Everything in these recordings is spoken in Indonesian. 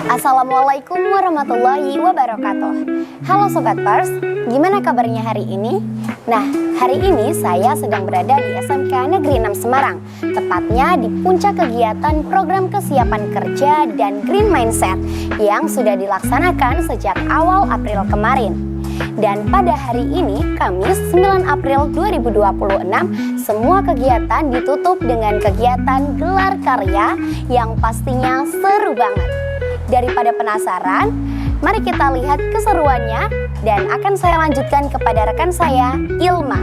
Assalamualaikum warahmatullahi wabarakatuh. Halo Sobat Pers, gimana kabarnya hari ini? Nah, hari ini saya sedang berada di SMK Negeri 6 Semarang, tepatnya di puncak kegiatan program kesiapan kerja dan Green Mindset yang sudah dilaksanakan sejak awal April kemarin. Dan pada hari ini, Kamis 9 April 2026, semua kegiatan ditutup dengan kegiatan gelar karya yang pastinya seru banget. Daripada penasaran, mari kita lihat keseruannya dan akan saya lanjutkan kepada rekan saya, Ilma.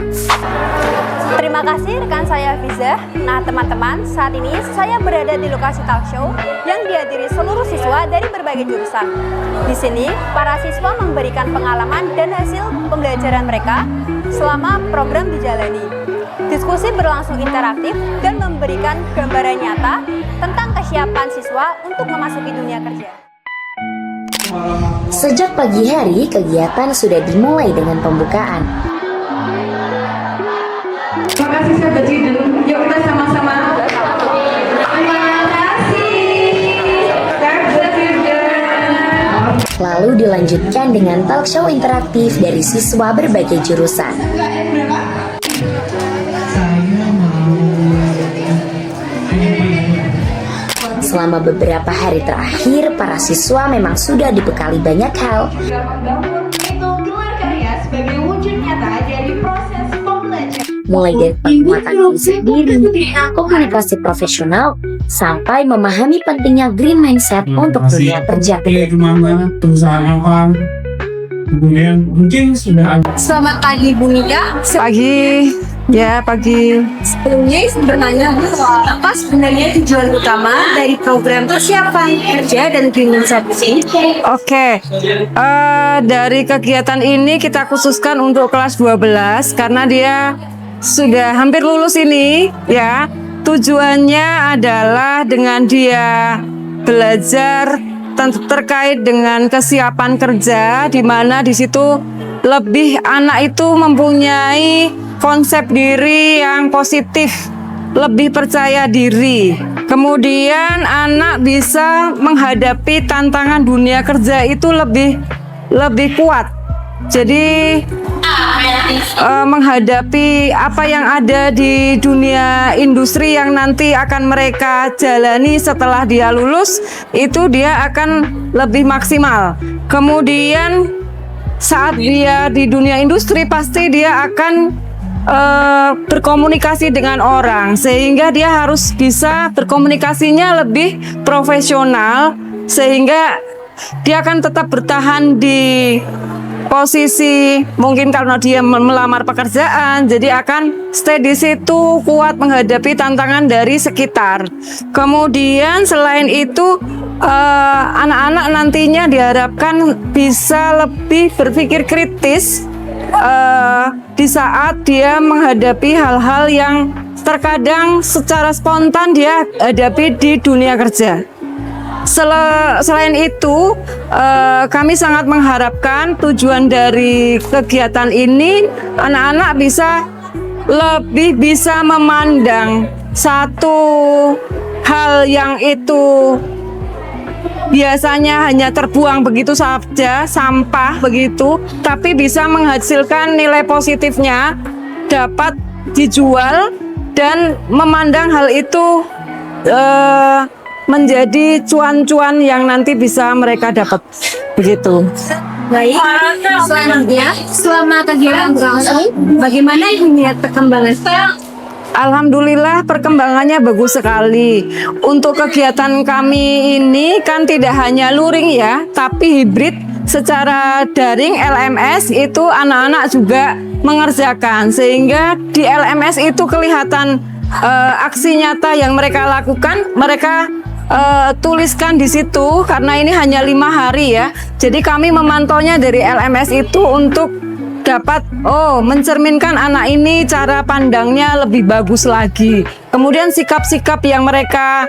Terima kasih rekan saya, Fiza. Nah teman-teman, saat ini saya berada di lokasi talk show yang dihadiri seluruh siswa dari berbagai jurusan. Di sini, para siswa memberikan pengalaman dan hasil pembelajaran mereka selama program dijalani. Diskusi berlangsung interaktif dan memberikan gambaran nyata tentang kesiapan siswa untuk memasuki dunia kerja. Sejak pagi hari, kegiatan sudah dimulai dengan pembukaan. Terima kasih sahabat Jidul. Yuk kita sama-sama. Terima kasih. Lalu dilanjutkan dengan talk show interaktif dari siswa berbagai jurusan. Selama beberapa hari terakhir, para siswa memang sudah dibekali banyak hal. Membangun itu gelar karya sebagai wujud nyata dari proses pembelajaran. Mulai dari penguatan diri sendiri, komunikasi profesional, sampai memahami pentingnya green mindset untuk dunia kerja. Kemudian mungkin sudah ada. Selamat pagi Bu Nika. Pagi, ya pagi. Sebelumnya bertanya apa sebenarnya tujuan utama dari program kesiapan kerja dan Green Mindset ini? Oke, dari kegiatan ini kita khususkan untuk kelas 12 karena dia sudah hampir lulus ini ya. Tujuannya adalah dengan dia belajar terkait dengan kesiapan kerja, di mana di situ lebih anak itu mempunyai konsep diri yang positif, lebih percaya diri. Kemudian anak bisa menghadapi tantangan dunia kerja itu lebih kuat. Jadi menghadapi apa yang ada di dunia industri yang nanti akan mereka jalani setelah dia lulus, itu dia akan lebih maksimal. Kemudian saat dia di dunia industri pasti dia akan berkomunikasi dengan orang, sehingga dia harus bisa berkomunikasinya lebih profesional, sehingga dia akan tetap bertahan di posisi, mungkin karena dia melamar pekerjaan, jadi akan stay di situ, kuat menghadapi tantangan dari sekitar. Kemudian selain itu anak-anak nantinya diharapkan bisa lebih berpikir kritis di saat dia menghadapi hal-hal yang terkadang secara spontan dia hadapi di dunia kerja. Selain itu, kami sangat mengharapkan tujuan dari kegiatan ini anak-anak lebih bisa memandang satu hal yang itu biasanya hanya terbuang begitu saja, sampah begitu, tapi bisa menghasilkan nilai positifnya, dapat dijual dan memandang hal itu menjadi cuan-cuan yang nanti bisa mereka dapat begitu. Baik, selanjutnya selama kegiatan berlangsung, bagaimana Ibu melihat perkembangan? Alhamdulillah perkembangannya bagus sekali. Untuk kegiatan kami ini kan tidak hanya luring ya, tapi hibrid secara daring LMS itu anak-anak juga mengerjakan, sehingga di LMS itu kelihatan aksi nyata yang mereka lakukan, mereka tuliskan di situ karena ini hanya 5 hari ya. Jadi kami memantaunya dari LMS itu untuk dapat mencerminkan anak ini cara pandangnya lebih bagus lagi. Kemudian sikap-sikap yang mereka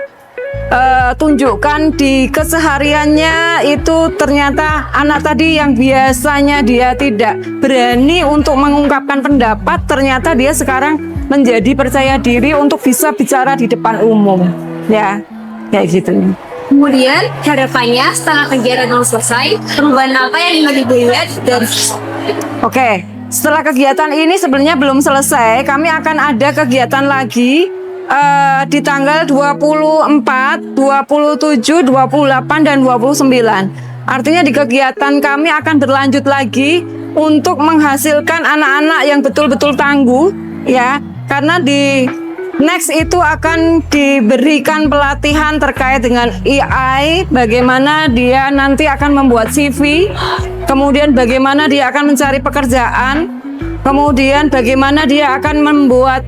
tunjukkan di kesehariannya itu ternyata anak tadi yang biasanya dia tidak berani untuk mengungkapkan pendapat, ternyata dia sekarang menjadi percaya diri untuk bisa bicara di depan umum ya. Kayak gitu. Kemudian harapannya setelah kegiatan selesai, perubahan apa yang ingin dilihat dari Oke, setelah kegiatan ini sebenarnya belum selesai, kami akan ada kegiatan lagi di tanggal 24, 27, 28, dan 29. Artinya di kegiatan kami akan berlanjut lagi untuk menghasilkan anak-anak yang betul-betul tangguh, ya. Karena di next itu akan diberikan pelatihan terkait dengan AI, bagaimana dia nanti akan membuat CV, kemudian bagaimana dia akan mencari pekerjaan, kemudian bagaimana dia akan membuat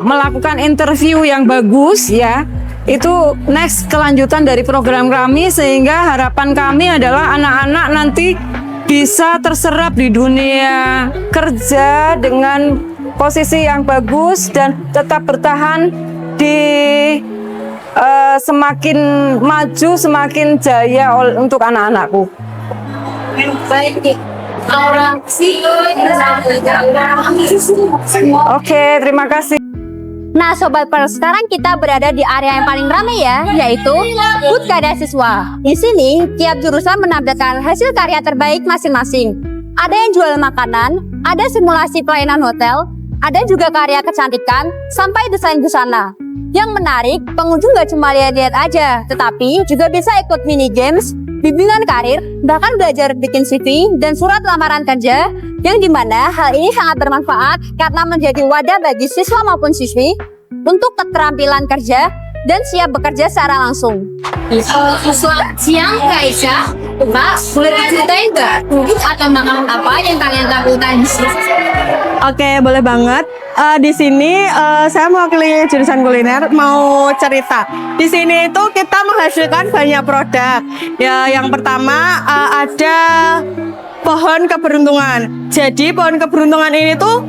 melakukan interview yang bagus, ya. Itu next kelanjutan dari program kami, sehingga harapan kami adalah anak-anak nanti bisa terserap di dunia kerja dengan posisi yang bagus dan tetap bertahan di semakin maju, semakin jaya untuk anak-anakku. Oke, terima kasih. Nah, Sobat Pers, sekarang kita berada di area yang paling ramai ya, yaitu booth karya siswa. Di sini, tiap jurusan menampilkan hasil karya terbaik masing-masing. Ada yang jual makanan, ada simulasi pelayanan hotel, ada juga karya kecantikan, sampai desain busana. Yang menarik, pengunjung gak cuma lihat-lihat aja, tetapi juga bisa ikut mini games, bimbingan karir, bahkan belajar bikin CV dan surat lamaran kerja, yang dimana hal ini sangat bermanfaat karena menjadi wadah bagi siswa maupun siswi untuk keterampilan kerja dan siap bekerja secara langsung. Siang Kak Aisyah, Mbak, boleh diceritain nggak atau makanan apa yang kalian lakukan di sini? Oke, boleh banget. Di sini saya mewakili jurusan kuliner, mau cerita. Di sini itu kita menghasilkan banyak produk. Ya, yang pertama ada pohon keberuntungan. Jadi pohon keberuntungan ini tuh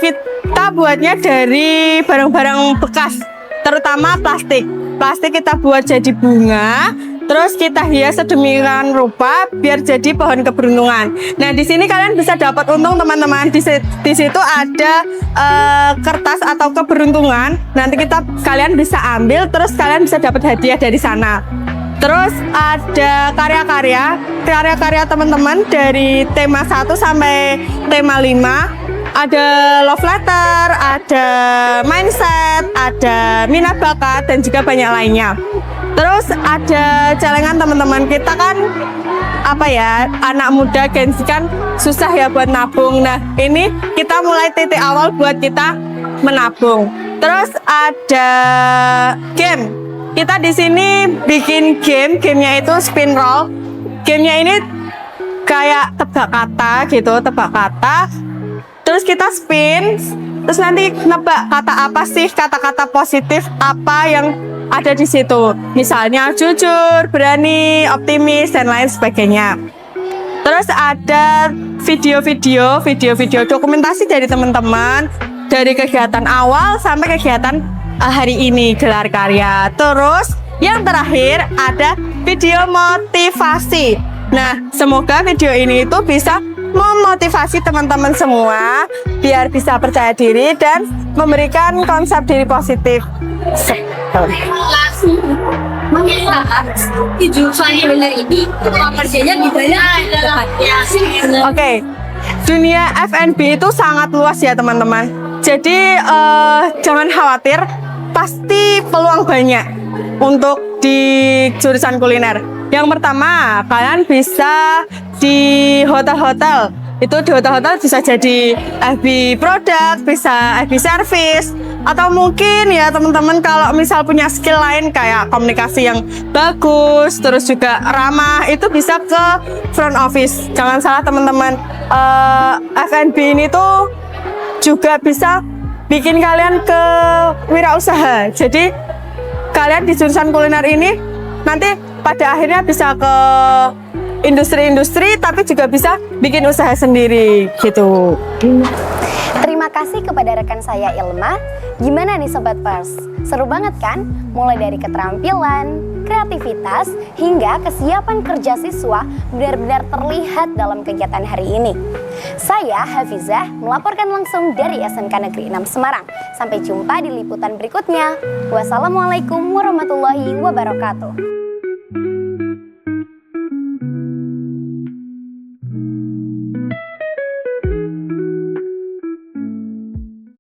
kita buatnya dari barang-barang bekas, terutama plastik. Plastik kita buat jadi bunga, terus kita hias sedemikian rupa biar jadi pohon keberuntungan. Nah, di sini kalian bisa dapat untung teman-teman. Di situ ada kertas atau keberuntungan. Nanti kalian bisa ambil, terus kalian bisa dapat hadiah dari sana. Terus ada karya-karya teman-teman dari tema 1 sampai tema 5. Ada love letter, ada mindset, ada minat bakat, dan juga banyak lainnya. Terus ada celengan teman-teman. Kita kan anak muda Gen Z kan susah ya buat nabung. Nah, ini kita mulai titik awal buat kita menabung. Terus ada game. Kita di sini bikin gamenya itu spin roll. Gamenya ini kayak tebak kata. Terus kita spin, terus nanti nebak kata apa sih, kata-kata positif apa yang ada di situ. Misalnya jujur, berani, optimis, dan lain sebagainya. Terus ada video-video dokumentasi dari teman-teman dari kegiatan awal sampai kegiatan hari ini gelar karya. Terus yang terakhir ada video motivasi. Nah, semoga video ini itu bisa memotivasi teman-teman semua biar bisa percaya diri dan memberikan konsep diri positif. Oke, dunia F&B itu sangat luas ya teman-teman. Jadi jangan khawatir, pasti peluang banyak untuk di jurusan kuliner. Yang pertama, kalian bisa di hotel-hotel. Itu di hotel-hotel bisa jadi FB produk, bisa FB service, atau mungkin ya teman-teman kalau misal punya skill lain kayak komunikasi yang bagus, terus juga ramah, itu bisa ke front office. Jangan salah teman-teman, F&B ini tuh juga bisa bikin kalian ke wirausaha. Jadi kalian di jurusan kuliner ini nanti pada akhirnya bisa ke industri-industri, tapi juga bisa bikin usaha sendiri gitu. Terima kasih kepada rekan saya Ilma. Gimana nih Sobat Pers? Seru banget kan? Mulai dari keterampilan, kreativitas, hingga kesiapan kerja siswa benar-benar terlihat dalam kegiatan hari ini. Saya Hafizah melaporkan langsung dari SMK Negeri 6 Semarang. Sampai jumpa di liputan berikutnya. Wassalamualaikum warahmatullahi wabarakatuh.